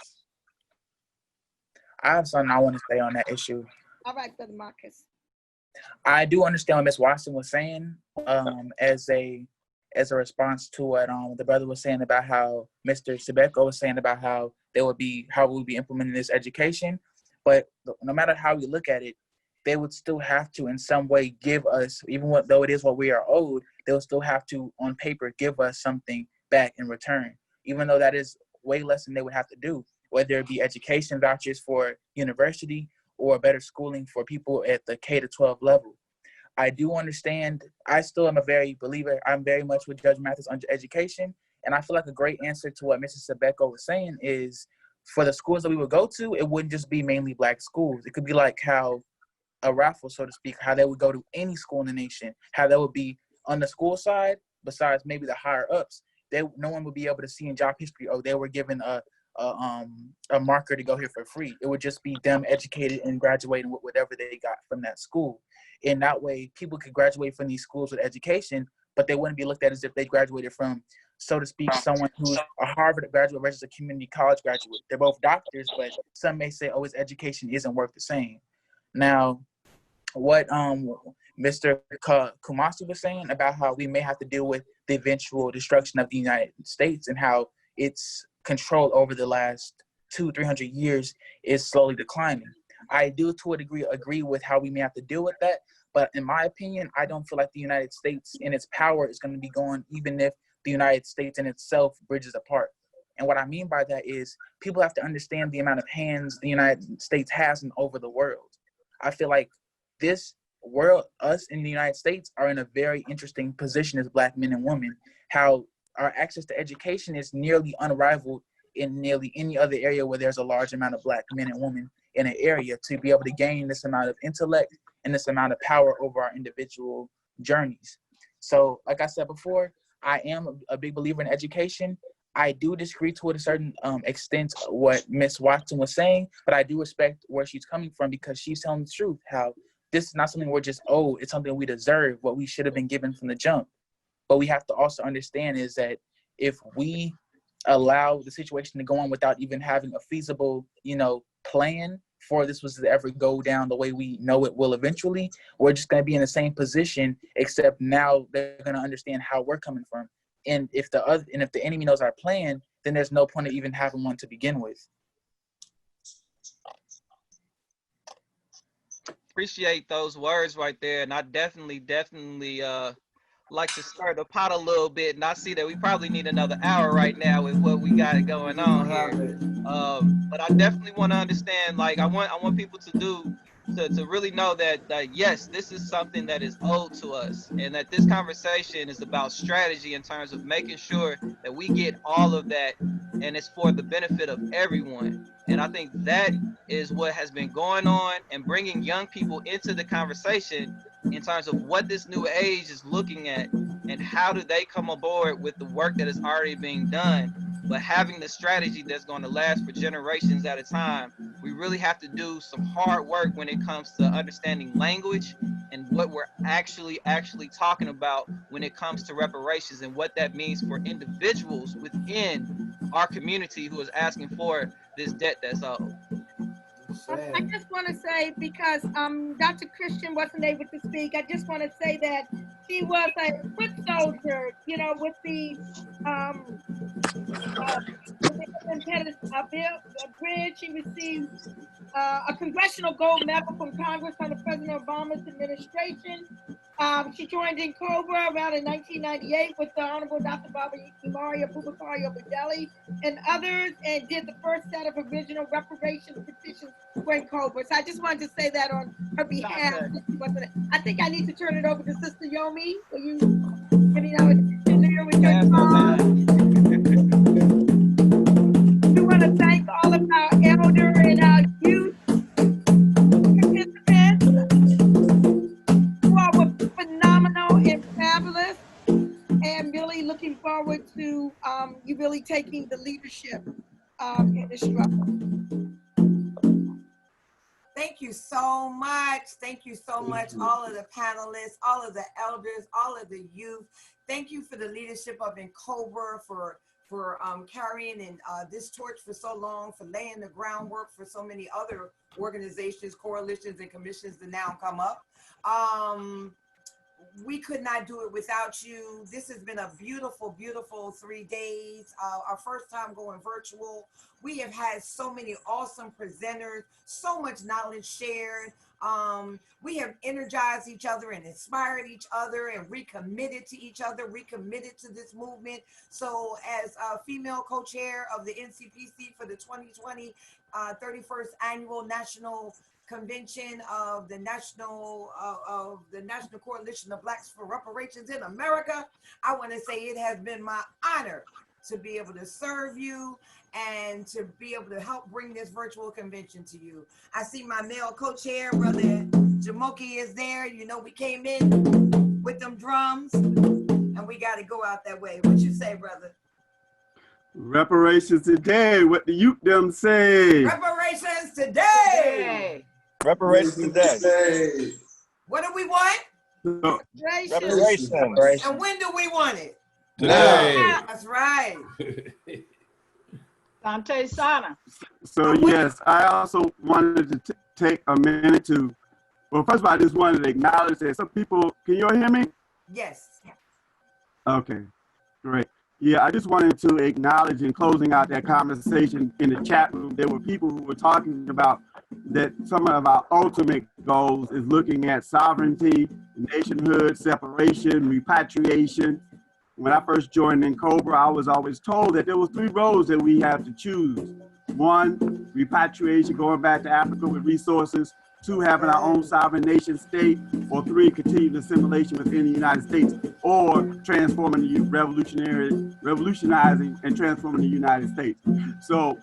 I have something I want to say on that issue. All right, Brother Marcus. I do understand what Ms. Watson was saying as a response to what the brother was saying about how Mr. Sebeko was saying about how we'll be implementing this education. But no matter how we look at it, they would still have to in some way give us, though it is what we are owed, they will still have to on paper give us something back in return, even though that is way less than they would have to do, whether it be education vouchers for university or better schooling for people at the K to 12 level. I do understand. I still am a very believer. I'm very much with Judge Mathis on education. And I feel like a great answer to what Mrs. Sebeko was saying is for the schools that we would go to, it wouldn't just be mainly Black schools. It could be like how a raffle, so to speak, how they would go to any school in the nation, how they would be on the school side, besides maybe the higher ups, no one would be able to see in job history, oh, they were given a marker to go here for free. It would just be them educated and graduating with whatever they got from that school. In that way, people could graduate from these schools with education, but they wouldn't be looked at as if they graduated from, so to speak, someone who's a Harvard graduate versus a community college graduate. They're both doctors, but some may say, oh, his education isn't worth the same. Now, what Mr. Kumasi was saying about how we may have to deal with the eventual destruction of the United States and how its control over the last 200-300 years is slowly declining. I do to a degree agree with how we may have to deal with that, but in my opinion, I don't feel like the United States in its power is going to be gone even if the United States in itself bridges apart. And what I mean by that is people have to understand the amount of hands the United States has over the world. I feel like this world, us in the United States, are in a very interesting position as Black men and women. How our access to education is nearly unrivaled in nearly any other area where there's a large amount of Black men and women in an area to be able to gain this amount of intellect and this amount of power over our individual journeys. So, like I said before, I am a big believer in education. I do disagree to a certain extent what Ms. Watson was saying, but I do respect where she's coming from because she's telling the truth, how this is not something we're just owed, it's something we deserve, what we should have been given from the jump. But we have to also understand is that if we allow the situation to go on without even having a feasible, plan for this was to ever go down the way we know it will eventually, we're just going to be in the same position, except now they're going to understand how we're coming from. And if the enemy knows our plan, then there's no point of even having one to begin with. Appreciate those words right there, and I definitely like to stir the pot a little bit, and I see that we probably need another hour right now with what we got going on here. But I definitely want to understand, like I want people to really know that yes, this is something that is owed to us, and that this conversation is about strategy in terms of making sure that we get all of that, and it's for the benefit of everyone. And I think that is what has been going on, and bringing young people into the conversation in terms of what this new age is looking at and how do they come aboard with the work that is already being done, but having the strategy that's going to last for generations at a time. We really have to do some hard work when it comes to understanding language and what we're actually talking about when it comes to reparations and what that means for individuals within our community who is asking for this debt that's owed. I just want to say, because Dr. Christian wasn't able to speak, I just want to say that she was a foot soldier, with the bridge. She received a Congressional Gold Medal from Congress under President Obama's administration. She joined NCOBRA around in 1998 with the Honorable Dr. Baba Imari Abubakar of Delhi and others, and did the first set of original reparations petitions for NCOBRA. So I just wanted to say that on her behalf. I think I need to turn it over to Sister Yomi. Will you give me attention there with your song? We want to thank all of our elder and our youth participants who are phenomenal and fabulous, and really looking forward to you really taking the leadership in this struggle. Thank you so much. Thank you so much, all of the panelists, all of the elders, all of the youth. Thank you for the leadership of NCOBRA, for carrying in this torch for so long, for laying the groundwork for so many other organizations, coalitions, and commissions to now come up. We could not do it without you. This has been a beautiful, beautiful 3 days. Our first time going virtual. We have had so many awesome presenters, so much knowledge shared. We have energized each other and inspired each other and recommitted to each other, recommitted to this movement. So as a female co-chair of the NCPC for the 2020 31st Annual National Convention of the National Coalition of Blacks for Reparations in America, I want to say it has been my honor to be able to serve you and to be able to help bring this virtual convention to you. I see my male co-chair, Brother Jamoki, is there. You know, we came in with them drums and we got to go out that way. What you say, brother? Reparations today. What do you them say? Reparations today. Reparations today. What do we want? Reparations. And when do we want it? Today. That's right. Dante Sana. So yes, I also wanted to take a minute to, well, first of all, I just wanted to acknowledge that some people, can you all hear me? Yes. Okay, great. Yeah, I just wanted to acknowledge in closing out that conversation in the chat room, there were people who were talking about that some of our ultimate goals is looking at sovereignty, nationhood, separation, repatriation. When I first joined NCOBRA, I was always told that there was 3 roads that we have to choose. 1, repatriation, going back to Africa with resources. 2, having our own sovereign nation state. Or 3, continued assimilation within the United States, or transforming the revolutionizing and transforming the United States. So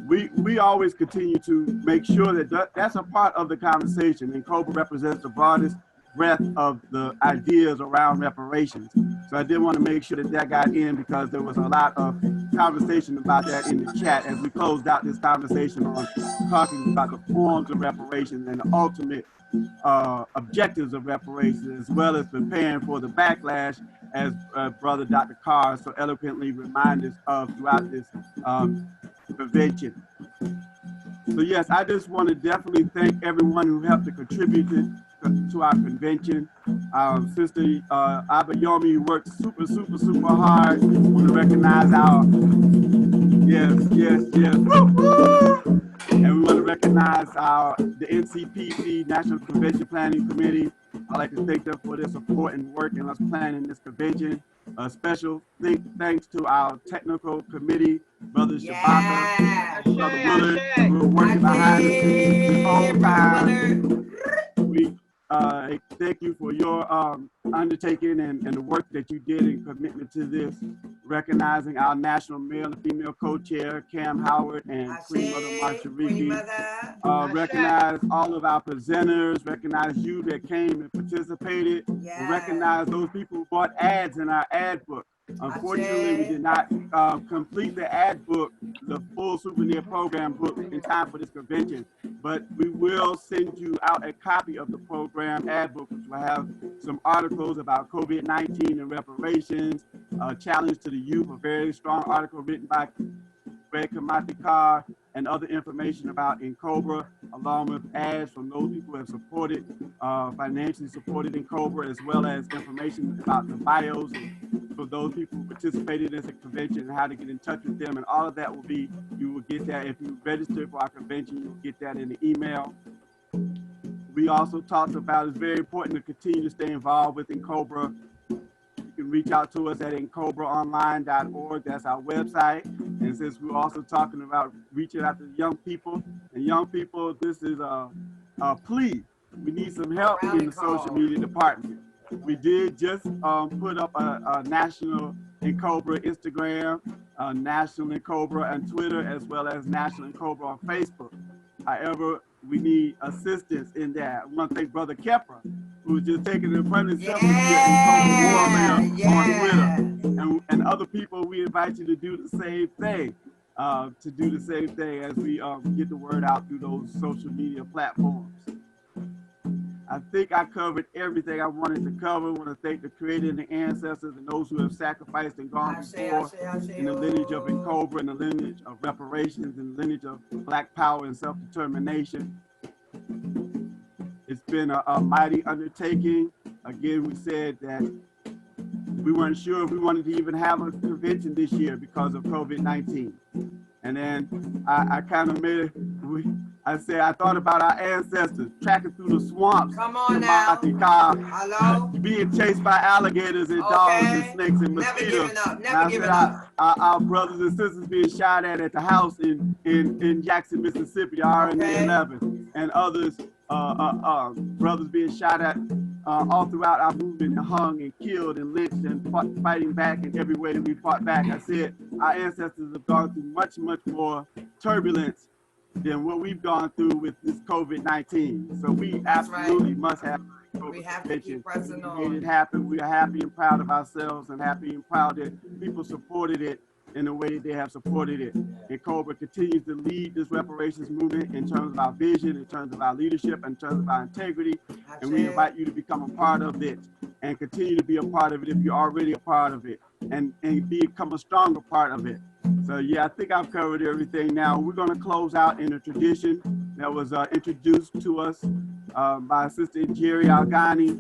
we always continue to make sure that that's a part of the conversation. NCOBRA represents the broadest breadth of the ideas around reparations. So I did want to make sure that that got in, because there was a lot of conversation about that in the chat as we closed out this conversation on talking about the forms of reparations and the ultimate objectives of reparations, as well as preparing for the backlash, as Brother Dr. Carr so eloquently reminded us of throughout this convention. So yes, I just want to definitely thank everyone who helped to contribute to our convention. Sister Abayomi, who worked super hard. I want to recognize our, yes. And we want to recognize the NCPC, National Convention Planning Committee. I'd like to thank them for their support and work in us planning this convention. A special thanks to our technical committee, Brother Shabaka, Brother Willard, who are working behind the scenes the whole time. We thank you for your undertaking and the work that you did in commitment to this, recognizing our national male and female co-chair, Cam Howard and Queen Mother Marsha Rigby. Recognize all of our presenters, recognize you that came and participated, and recognize those people who bought ads in our ad book. Unfortunately, we did not complete the ad book, the full souvenir program book, in time for this convention, but we will send you out a copy of the program ad book, which will have some articles about COVID-19 and reparations, challenge to the youth, a very strong article written by Greg Kamatikar, and other information about NCOBRA, along with ads from those people who have supported, financially supported NCOBRA, as well as information about the bios for those people who participated in this convention and how to get in touch with them. And all of that will be, you will get that if you register for our convention, you'll get that in the email. We also talked about it's very important to continue to stay involved with NCOBRA. You can reach out to us at ncobraonline.org. That's our website. And since we're also talking about reaching out to young people, and young people, this is a plea. We need some help in the social media department. We did just put up a national NCOBRA Instagram, national NCOBRA on Twitter, as well as national NCOBRA on Facebook. However, we need assistance in that. I want to thank Brother Kepra, who's just taking the front and center on Twitter. And other people, we invite you to do the same thing, as we get the word out through those social media platforms. I think I covered everything I wanted to cover. I want to thank the Creator and the ancestors and those who have sacrificed and gone before in the lineage of NCOBRA, and the lineage of reparations, and the lineage of Black power and self-determination. It's been a mighty undertaking. Again, we said that we weren't sure if we wanted to even have a convention this year because of COVID-19. And then I kind of made it, I said, I thought about our ancestors tracking through the swamps. Come on now. Hello? Being chased by alligators and dogs and snakes and mosquitoes. Never giving up, never giving up. Our brothers and sisters being shot at the house in Jackson, Mississippi, RNA-11, and others, brothers being shot at all throughout our movement and hung and killed and lynched and fighting back in every way that we fought back. I said, our ancestors have gone through much, much more turbulence than what we've gone through with this COVID-19. So we absolutely must have we have to keep pressing on. We made it happen. We are happy and proud of ourselves, and happy and proud that people supported it in the way that they have supported it. And NCOBRA continues to lead this reparations movement in terms of our vision, in terms of our leadership, in terms of our integrity. And we invite you to become a part of it and continue to be a part of it if you're already a part of it, and become a stronger part of it. So yeah, I think I've covered everything. Now we're going to close out in a tradition that was introduced to us by Sister Jerry Algani,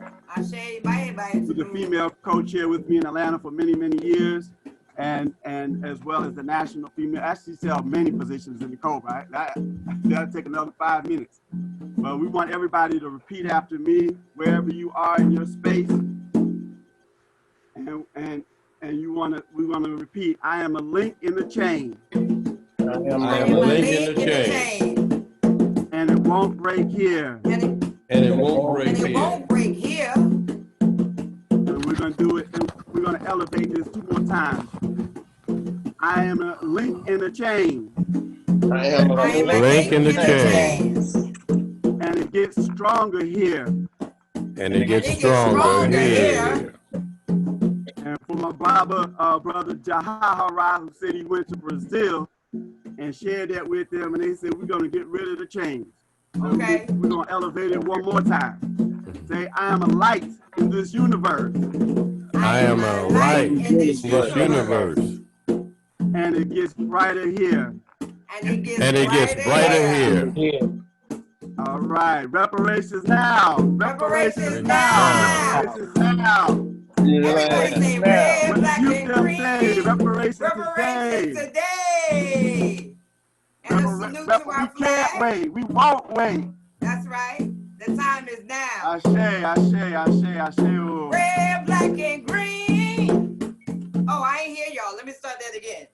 who's a female co-chair with me in Atlanta for many, many years, and as well as the national female. Actually, she held many positions in the NCOBRA. That'll take another 5 minutes. But we want everybody to repeat after me, wherever you are in your space, and we want to repeat, I am a link in the chain. I am a link in the chain. And it won't break here. And it won't break here. And we're going to do it, and we're going to elevate this 2 more times. I am a link in the chain. I am a link in the chain. And it gets stronger here. And it gets stronger here. And for my brother Jahahara, who said he went to Brazil and shared that with them, and they said, we're going to get rid of the chains. Okay. We're going to elevate it one more time. Say, I am a light in this universe. I am a light in this universe. And it gets brighter here. And it gets brighter here. All right. Reparations now. Reparations now. Reparations now. Everybody say red, black, and green. Reparations today. And a salute to our flag. We can't wait. We won't wait. That's right. The time is now. Ashe, ashe, ashe, ashe. Red, black, and green. Oh, I ain't hear y'all. Let me start that again.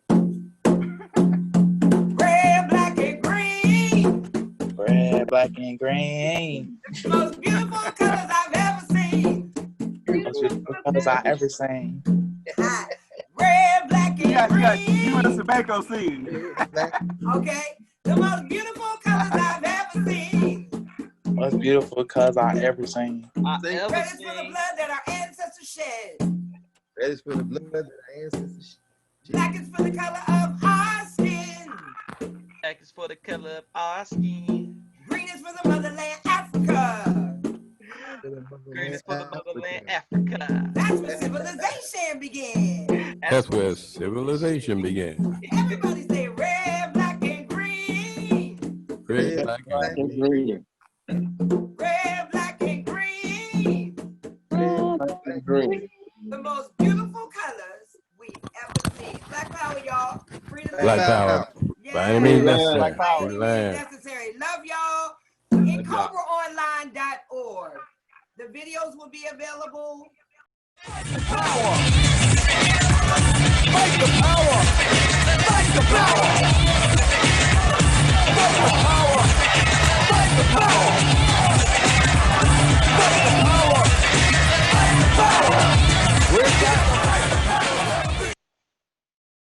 Red, black, and green. Red, black, and green. The most beautiful colors I've ever seen. Most beautiful colors I've ever seen. Red, black, and green. You and Sebaco sing. Okay. The most beautiful colors I've ever seen. Most beautiful colors I've ever seen. Red is for the blood that our ancestors shed. Red is for the blood that our ancestors shed. Black is for the color of our skin. Black is for the color of our skin. Green is for the motherland, Africa. Green is for the motherland, Africa. That's where civilization began. That's where civilization began. Everybody say red, black, and green. Red, black, and green. Red, black, and green. Red, black, and green. The most beautiful colors we've ever seen. Black power, y'all. Freedom. Black power. By any means necessary. By any means necessary. Love y'all. NCOBRAonline.org. videos will be available. Fight the power! Fight the power!